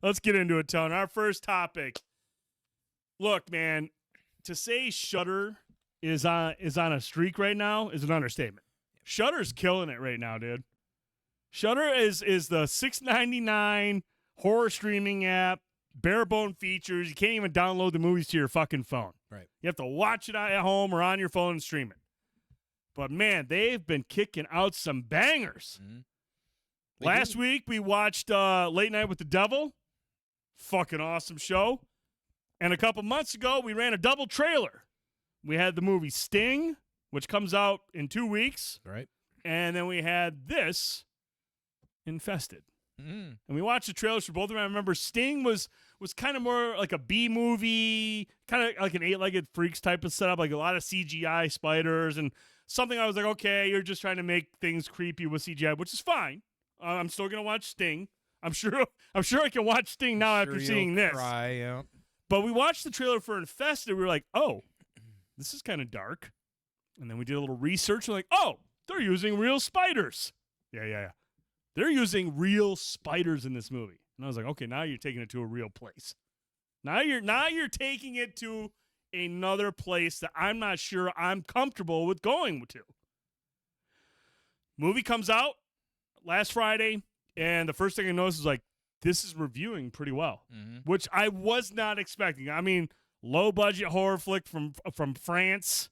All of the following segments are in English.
Let's get into it, Tone. Our first topic. Look, man, to say Shudder is on a streak right now is an understatement. Shudder's killing it right now, dude. Shudder is the $6.99 horror streaming app, bare bone features. You can't even download the movies to your fucking phone. Right. You have to watch it at home or on your phone and stream it. But man, they've been kicking out some bangers. Mm-hmm. Last week we watched Late Night with the Devil. Fucking awesome show. And a couple months ago we ran a double trailer. We had the movie Sting, which comes out in 2 weeks. Right. And then we had this, Infested. Mm-hmm. And we watched the trailers for both of them. I remember Sting was kind of more like a B movie, kind of like an Eight-Legged Freaks type of setup, like a lot of CGI spiders and something I was like, okay, you're just trying to make things creepy with CGI, which is fine. I'm still gonna watch Sting. I'm sure I can watch Sting now after seeing this. Cry, yeah. But we watched the trailer for Infested. We were like, oh, this is kind of dark. And then we did a little research. We're like, oh, they're using real spiders. Yeah. They're using real spiders in this movie. And I was like, okay, now you're taking it to a real place. Now you're taking it to another place that I'm not sure I'm comfortable with going to. Movie comes out last Friday, and the first thing I noticed is like, this is reviewing pretty well, which I was not expecting. I mean, low budget horror flick from France.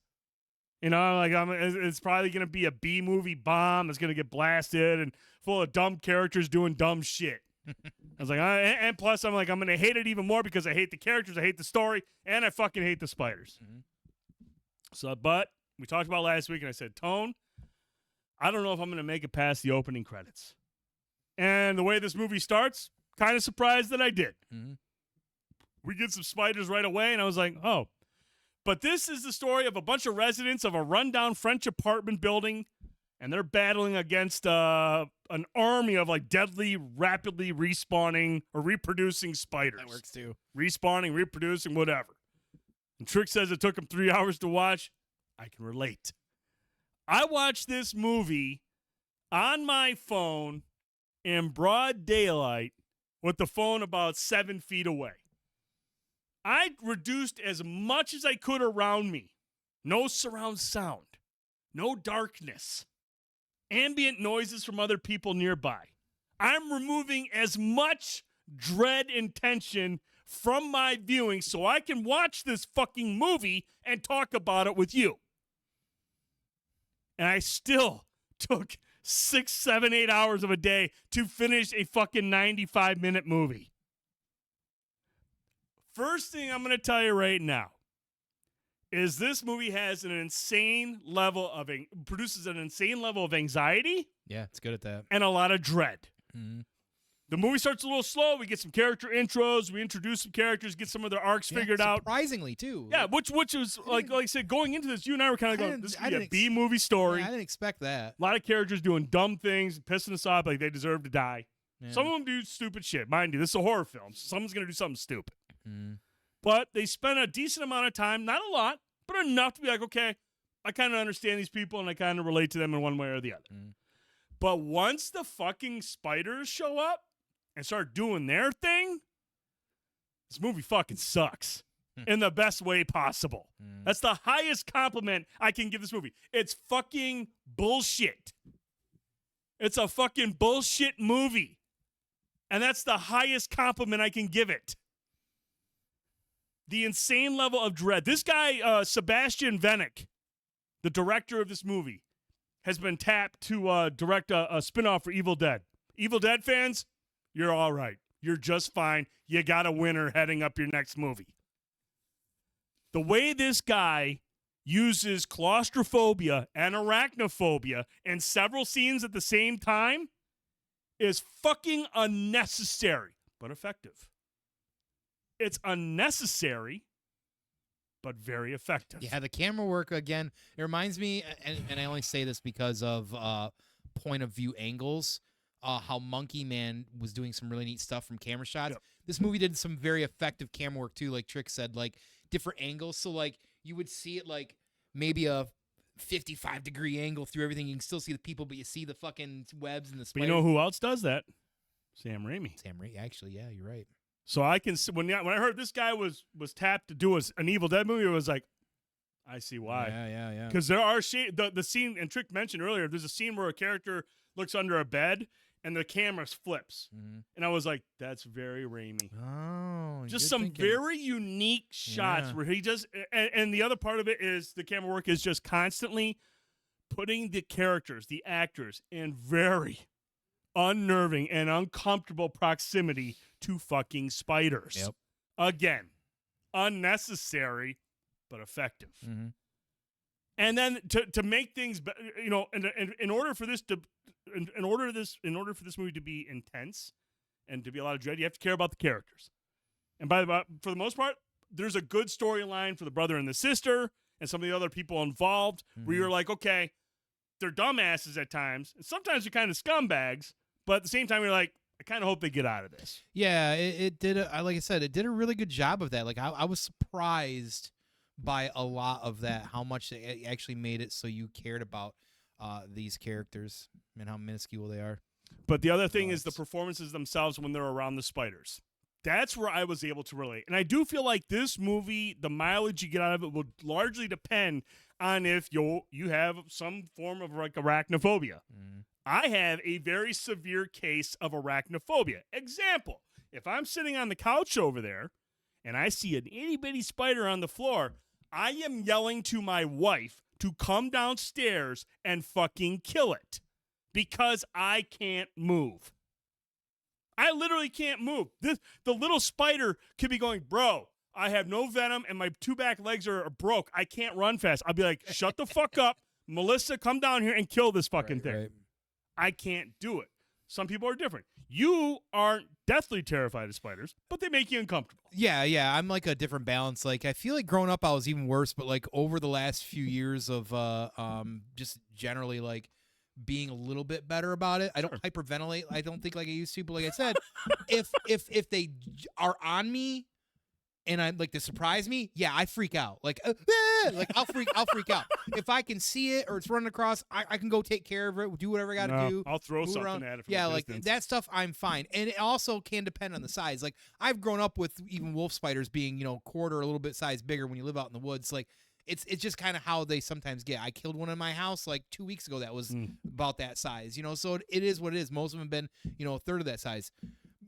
You know, like it's probably going to be a B movie bomb. It's going to get blasted and full of dumb characters doing dumb shit. I was like, and plus I'm like, I'm going to hate it even more because I hate the characters, I hate the story, and I fucking hate the spiders. So, but we talked about last week, and I said, Tone, I don't know if I'm going to make it past the opening credits. And the way this movie starts, kind of surprised that I did. We get some spiders right away, and I was like, oh. But this is the story of a bunch of residents of a rundown French apartment building, and they're battling against an army of like deadly, rapidly respawning or reproducing spiders. That works too. Respawning, reproducing, whatever. And Trick says it took him 3 hours to watch. I can relate. I watched this movie on my phone in broad daylight with the phone about 7 feet away. I reduced as much as I could around me. No surround sound. No darkness. Ambient noises from other people nearby. I'm removing as much dread and tension from my viewing so I can watch this fucking movie and talk about it with you. And I still took 6, 7, 8 hours of a day to finish a fucking 95-minute movie. First thing I'm going to tell you right now is this movie has an insane level of produces an insane level of anxiety. Yeah, it's good at that. And a lot of dread. The movie starts a little slow. We get some character intros. We introduce some characters, get some of their arcs figured out. Surprisingly, too. Yeah, which was, like I said, going into this, you and I were kind of going, this is going to be a B-movie story. Yeah, I didn't expect that. A lot of characters doing dumb things, pissing us off like they deserve to die. Yeah. Some of them do stupid shit. Mind you, this is a horror film. So someone's going to do something stupid. But they spent a decent amount of time, not a lot, but enough to be like, okay, I kind of understand these people and I kind of relate to them in one way or the other. But once the fucking spiders show up and start doing their thing, this movie fucking sucks in the best way possible. That's the highest compliment I can give this movie. It's fucking bullshit. It's a fucking bullshit movie. And that's the highest compliment I can give it. The insane level of dread. This guy, Sébastien Vanicek, the director of this movie, has been tapped to direct a spinoff for Evil Dead. Evil Dead fans, you're all right. You're just fine. You got a winner heading up your next movie. The way this guy uses claustrophobia and arachnophobia in several scenes at the same time is fucking unnecessary, but effective. It's unnecessary, but very effective. Yeah, the camera work, again, it reminds me, and I only say this because of point of view angles, how Monkey Man was doing some really neat stuff from camera shots. Yep. This movie did some very effective camera work, too, like Trick said, like different angles. So, like, you would see it like maybe a 55-degree angle through everything. You can still see the people, but you see the fucking webs and the spiders. But you know who else does that? Sam Raimi. Actually, yeah, you're right. So I can when I heard this guy was tapped to do an Evil Dead movie, it was like, I see why. Yeah. Because there are the scene, and Trick mentioned earlier, there's a scene where a character looks under a bed and the camera flips. Mm-hmm. And I was like, that's very Raimi. Oh, just some very unique shots where he just, and the other part of it is the camera work is just constantly putting the characters, the actors, in very unnerving and uncomfortable proximity to fucking spiders. Yep. Again, unnecessary, but effective. Mm-hmm. And then to make things, in order for this movie to be intense and to be a lot of dread, you have to care about the characters. And for the most part, there's a good storyline for the brother and the sister and some of the other people involved, where you're like, okay, they're dumbasses at times, and sometimes they're kind of scumbags, but at the same time, you're like, I kind of hope they get out of this. Yeah, it did. Like I said, it did a really good job of that. Like I was surprised by a lot of that, how much they actually made it so you cared about these characters and how minuscule they are. But the other thing is the performances themselves when they're around the spiders. That's where I was able to relate. And I do feel like this movie, the mileage you get out of it will largely depend on if you have some form of like arachnophobia. Mm. I have a very severe case of arachnophobia. Example, if I'm sitting on the couch over there and I see an itty-bitty spider on the floor, I am yelling to my wife to come downstairs and fucking kill it because I can't move. I literally can't move. The little spider could be going, bro, I have no venom and my two back legs are broke. I can't run fast. I'll be like, shut the fuck up. Melissa, come down here and kill this fucking thing. Right. I can't do it. Some people are different. You aren't deathly terrified of spiders, but they make you uncomfortable. Yeah. I'm like a different balance. Like I feel like growing up I was even worse, but like over the last few years of just generally like being a little bit better about it. I don't hyperventilate. I don't think like I used to, but like I said, if they are on me and I like to surprise me, yeah, I freak out. Like I'll freak out. If I can see it or it's running across, I can go take care of it, do whatever I got to do. I'll throw something around. At it from yeah, a like distance. that stuff I'm fine. And it also can depend on the size. Like I've grown up with even wolf spiders being, quarter or a little bit size bigger when you live out in the woods. Like it's just kind of how they sometimes get. I killed one in my house like 2 weeks ago that was about that size, so it is what it is. Most of them have been, a third of that size.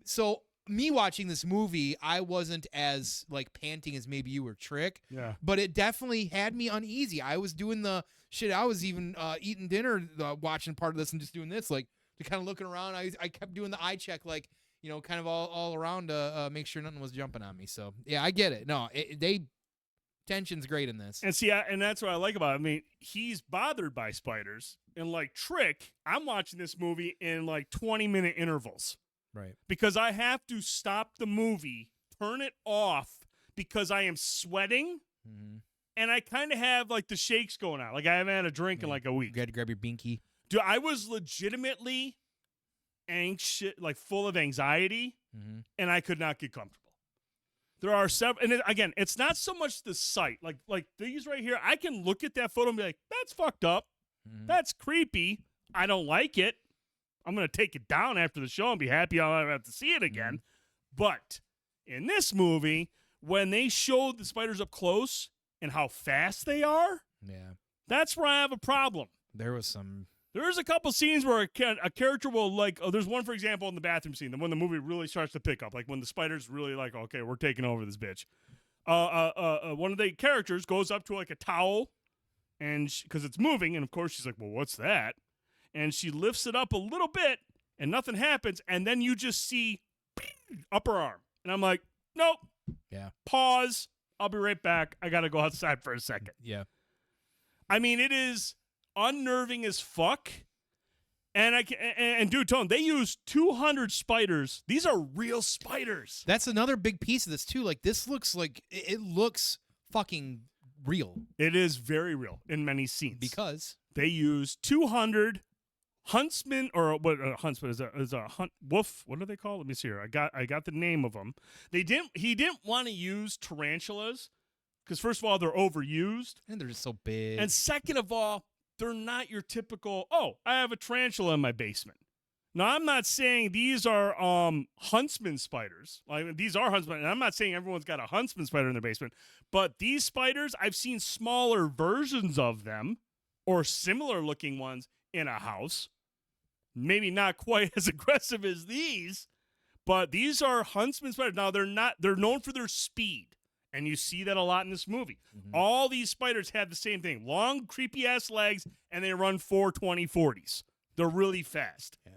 So me watching this movie, I wasn't as like panting as maybe you were, Trick. Yeah. But it definitely had me uneasy. I was doing the shit. I was even eating dinner, watching part of this and just doing this, like to kind of looking around. I kept doing the eye check, like, kind of all around to make sure nothing was jumping on me. So yeah, I get it. No, tension's great in this. And see, and that's what I like about it. I mean, he's bothered by spiders. And like Trick, I'm watching this movie in like 20-minute intervals. Right. Because I have to stop the movie, turn it off because I am sweating. Mm-hmm. And I kind of have like the shakes going on. Like I haven't had a drink in like a week. You got to grab your binky. Dude, I was legitimately anxious, like full of anxiety, and I could not get comfortable. There are several, and again, it's not so much the sight. Like these right here, I can look at that photo and be like, that's fucked up. That's creepy. I don't like it. I'm going to take it down after the show and be happy I'll never have to see it again. But in this movie, when they showed the spiders up close and how fast they are, that's where I have a problem. There's a couple scenes where a character will there's one, for example, in the bathroom scene, when the movie really starts to pick up, like when the spider's really like, okay, we're taking over this bitch. One of the characters goes up to like a towel, and because it's moving, and of course she's like, well, what's that? And she lifts it up a little bit, and nothing happens, and then you just see upper arm. And I'm like, nope. Yeah. Pause. I'll be right back. I got to go outside for a second. Yeah. I mean, it is unnerving as fuck. And dude, Tone, they used 200 spiders. These are real spiders. That's another big piece of this too. Like this looks like it looks fucking real. It is very real in many scenes because they used 200 huntsmen, or what? Huntsman is a hunt wolf. What are they called? Let me see here. I got the name of them. He didn't want to use tarantulas because first of all they're overused and they're just so big, and second of all they're not your typical. Oh, I have a tarantula in my basement. Now, I'm not saying these are huntsman spiders. Like, these are huntsman, and I'm not saying everyone's got a huntsman spider in their basement, but these spiders, I've seen smaller versions of them or similar-looking ones in a house. Maybe not quite as aggressive as these, but these are huntsman spiders. Now, they're known for their speed, and you see that a lot in this movie. Mm-hmm. All these spiders have the same thing. Long, creepy-ass legs, and they run 420 40s. They're really fast. Yeah.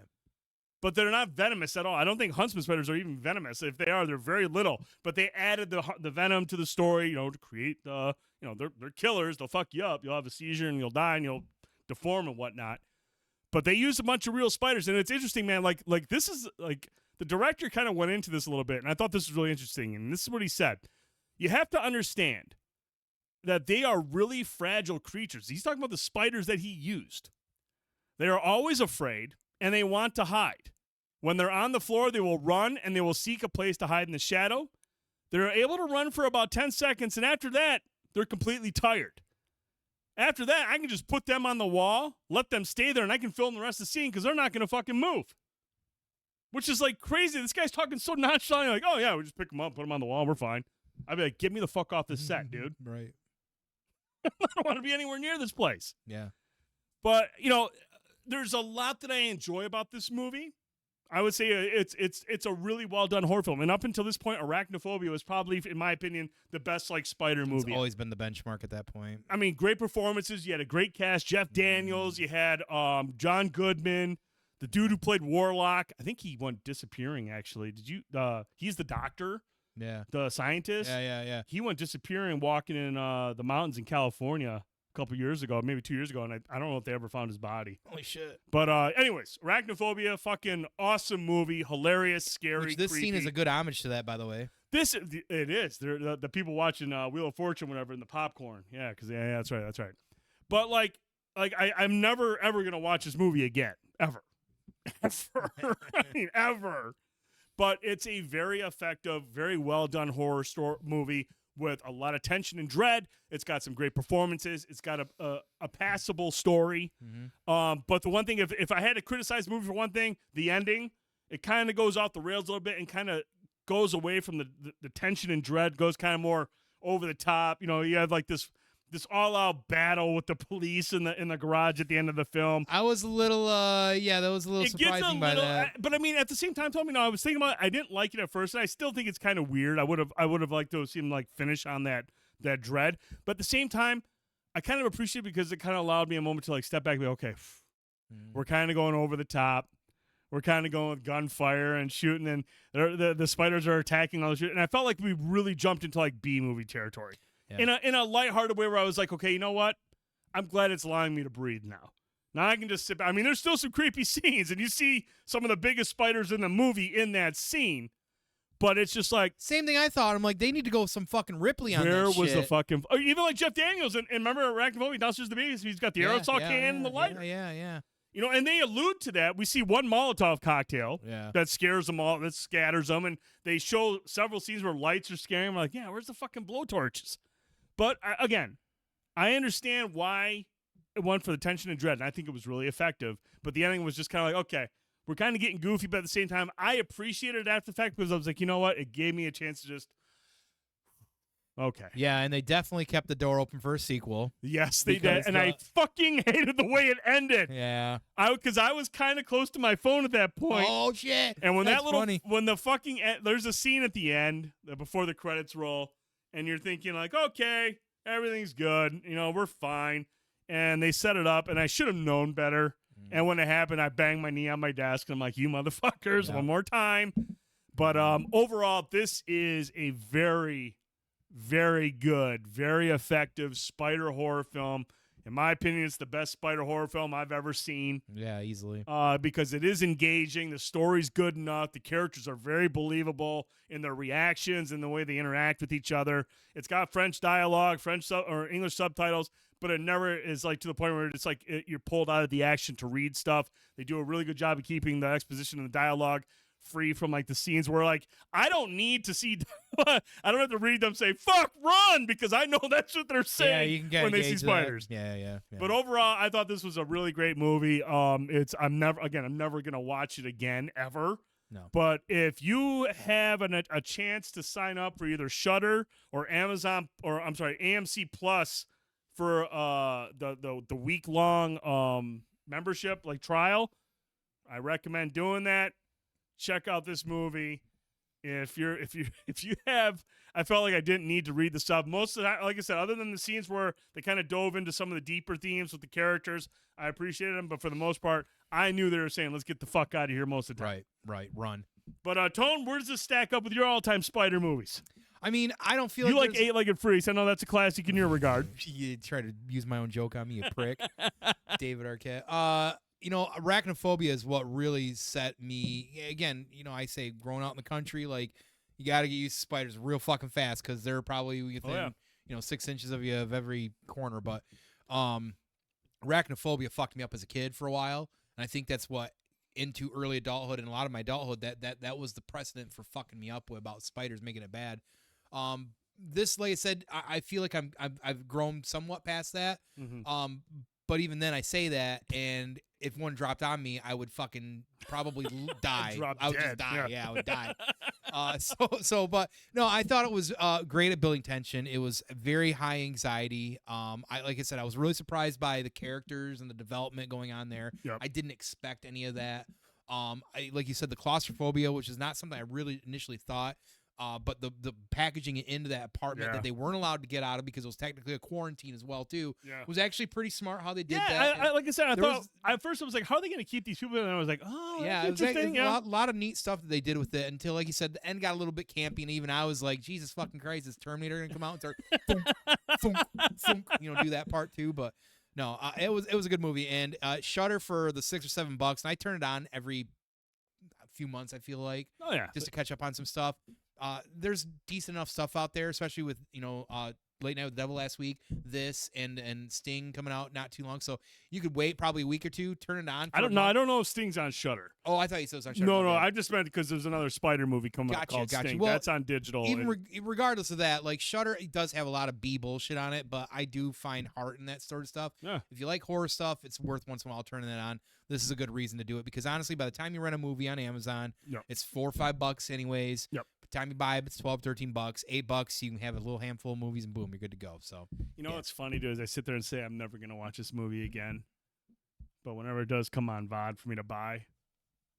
But they're not venomous at all. I don't think huntsman spiders are even venomous. If they are, they're very little. But they added the venom to the story, to create they're killers. They'll fuck you up. You'll have a seizure and you'll die and you'll deform and whatnot. But they use a bunch of real spiders, and it's interesting, man. Like this is like the director kind of went into this a little bit, and I thought this was really interesting. And this is what he said: you have to understand that they are really fragile creatures. He's talking about the spiders that he used. They are always afraid, and they want to hide. When they're on the floor, they will run, and they will seek a place to hide in the shadow. They're able to run for about 10 seconds, and after that, they're completely tired. After that, I can just put them on the wall, let them stay there, and I can film the rest of the scene because they're not going to fucking move. Which is like crazy. This guy's talking so nonchalantly, like, oh, yeah, we just pick them up, put them on the wall, we're fine. I'd be like, get me the fuck off this set, dude. Right. I don't want to be anywhere near this place. Yeah. But, there's a lot that I enjoy about this movie. I would say it's a really well done horror film, and up until this point, Arachnophobia was probably, in my opinion, the best spider movie. It's always been the benchmark at that point. I mean, great performances. You had a great cast: Jeff Daniels. You had John Goodman, the dude who played Warlock. I think he went disappearing. Actually, did you? He's the doctor. Yeah. The scientist. Yeah. He went disappearing, walking in the mountains in California a couple years ago, maybe 2 years ago, and I don't know if they ever found his body. Holy shit. But anyways, Arachnophobia, fucking awesome movie, hilarious, scary, Which this creepy. scene is a good homage to that, by the way. It is. They're the people watching Wheel of Fortune, whatever, in the popcorn. Yeah, because that's right. But like I'm never ever gonna watch this movie again, ever. I mean, ever. But it's a very effective, very well done horror movie with a lot of tension and dread. It's got some great performances. It's got a passable story. Mm-hmm. But the one thing, if I had to criticize the movie for one thing, the ending, it kind of goes off the rails a little bit and kind of goes away from the tension and dread, goes kind of more over the top. You have like this all-out battle with the police in the garage at the end of the film. I was a little, that was a little surprising by that. But I mean, at the same time, Tommy, I was thinking about it. I didn't like it at first, and I still think it's kind of weird. I would have liked to have seen him like finish on that dread. But at the same time, I kind of appreciate it because it kind of allowed me a moment to like step back and be okay. We're kind of going over the top. We're kind of going with gunfire and shooting, and the spiders are attacking all the shit. And I felt like we really jumped into like B-movie territory. Yeah. In a lighthearted way where I was like, okay, you know what? I'm glad it's allowing me to breathe now. Now I can just sit back. I mean, there's still some creepy scenes, and you see some of the biggest spiders in the movie in that scene, but it's just like... Same thing I thought. I'm like, they need to go with some fucking Ripley on that shit. Where was the fucking... Even like Jeff Daniels, and remember Arachnophobia, downstairs the baby, he's got the aerosol can and the lighter. Yeah. And they allude to that. We see one Molotov cocktail that scares them all, that scatters them, and they show several scenes where lights are scaring them. We're like, yeah, where's the fucking blowtorches? But, again, I understand why it went for the tension and dread, and I think it was really effective. But the ending was just kind of like, okay, we're kind of getting goofy, but at the same time, I appreciated it after the fact because I was like, you know what? It gave me a chance to just, okay. Yeah, and they definitely kept the door open for a sequel. Yes, they did, and I fucking hated the way it ended. Yeah. Because I was kind of close to my phone at that point. Oh, shit. And when funny. When the fucking, there's a scene at the end before the credits roll, and you're thinking like, okay, everything's good. We're fine. And they set it up, and I should have known better. And when it happened, I banged my knee on my desk, and I'm like, you motherfuckers, one more time. But overall, this is a very, very good, very effective spider horror film. In my opinion, it's the best spider horror film I've ever seen. Yeah, easily. Because it is engaging. The story's good enough. The characters are very believable in their reactions and the way they interact with each other. It's got French dialogue, or English subtitles, but it never is like to the point where it's like you're pulled out of the action to read stuff. They do a really good job of keeping the exposition and the dialogue free from like the scenes where like I don't need to see I don't have to read them say "fuck, run" because I know that's what they're saying you can when they see gauge that. spiders. Yeah. But overall, I thought this was a really great movie. I'm never gonna watch it again ever. No. But if you have a chance to sign up for either Shudder or AMC Plus for the week long membership trial, I recommend doing that. Check out this movie. If you have, I felt like I didn't need to read the stuff. Most of the time, like I said, other than the scenes where they kind of dove into some of the deeper themes with the characters, I appreciated them. But for the most part, I knew they were saying, let's get the fuck out of here most of the time. Right. Run. But, Tone, where does this stack up with your all-time spider movies? I mean, I don't feel you like like Eight-Legged Freaks. I know that's a classic in your regard. You try to use my own joke on me, you prick. David Arquette. Arachnophobia is what really set me. Again, I say growing out in the country, you got to get used to spiders real fucking fast because they're probably within 6 inches of you of every corner. But arachnophobia fucked me up as a kid for a while, and I think that's what into early adulthood and a lot of my adulthood that was the precedent for fucking me up about spiders making it bad. This, like I said, I feel like I've grown somewhat past that. Mm-hmm. But even then, I say that, and if one dropped on me, I would fucking probably die. I would just die. Yeah, I would die. But no, I thought it was great at building tension. It was very high anxiety. Like I said, I was really surprised by the characters and the development going on there. Yep. I didn't expect any of that. Like you said, the claustrophobia, which is not something I really initially thought. But the packaging it into that apartment that they weren't allowed to get out of because it was technically a quarantine as well too was actually pretty smart how they did that. I like I said, I thought at first I was like, how are they going to keep these people? And I was like, oh, yeah, that's interesting. It was a lot of neat stuff that they did with it until, like you said, the end got a little bit campy, and even I was like, Jesus fucking Christ, is Terminator going to come out and start thunk, thunk, do that part too? But no, it was a good movie, and Shudder for the $6 or $7, and I turn it on every few months. I feel like, just to catch up on some stuff. There's decent enough stuff out there, especially with Late Night with the Devil last week, this and Sting coming out not too long. So you could wait probably a week or two, turn it on. I don't know. I don't know if Sting's on Shudder. Oh, I thought you said it was on Shudder. No, I just meant because there's another Spider movie coming out called Sting. Well, that's on digital. Regardless of that, Shudder, it does have a lot of B bullshit on it, but I do find heart in that sort of stuff. Yeah. If you like horror stuff, it's worth once in a while turning that on. This is a good reason to do it because honestly, by the time you rent a movie on Amazon, it's $4 or $5 anyways. Yep. By the time you buy it, it's $12, $13, $8. You can have a little handful of movies and boom, you're good to go. So what's funny too is I sit there and say I'm never gonna watch this movie again, but whenever it does come on VOD for me to buy,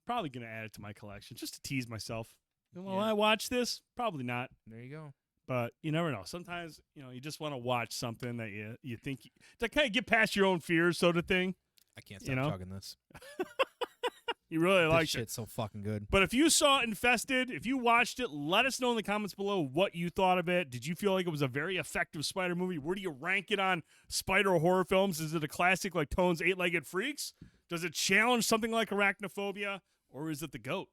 probably gonna add it to my collection just to tease myself. Will I watch this? Probably not. There you go. But you never know. Sometimes you just want to watch something that you think to kind of get past your own fears, sort of thing. I can't stop talking this. You really like it. Shit's so fucking good. But if you saw Infested, if you watched it, let us know in the comments below what you thought of it. Did you feel like it was a very effective spider movie? Where do you rank it on spider horror films? Is it a classic like Tone's Eight-Legged Freaks? Does it challenge something like Arachnophobia? Or is it the GOAT?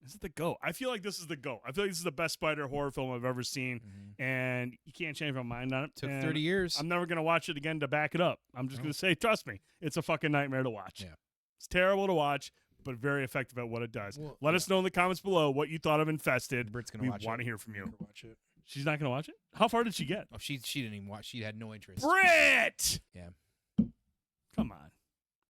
Is it the GOAT? I feel like this is the GOAT. I feel like this is the best spider horror film I've ever seen, and you can't change my mind on it. Took 30 years. I'm never going to watch it again to back it up. I'm just going to say, trust me, it's a fucking nightmare to watch. Yeah. It's terrible to watch, but very effective at what it does. Well, let us know in the comments below what you thought of Infested. Britt's going to watch it. We want to hear from you. Watch it. She's not going to watch it? How far did she get? Oh, she didn't even watch. She had no interest. Britt! Yeah. Come on.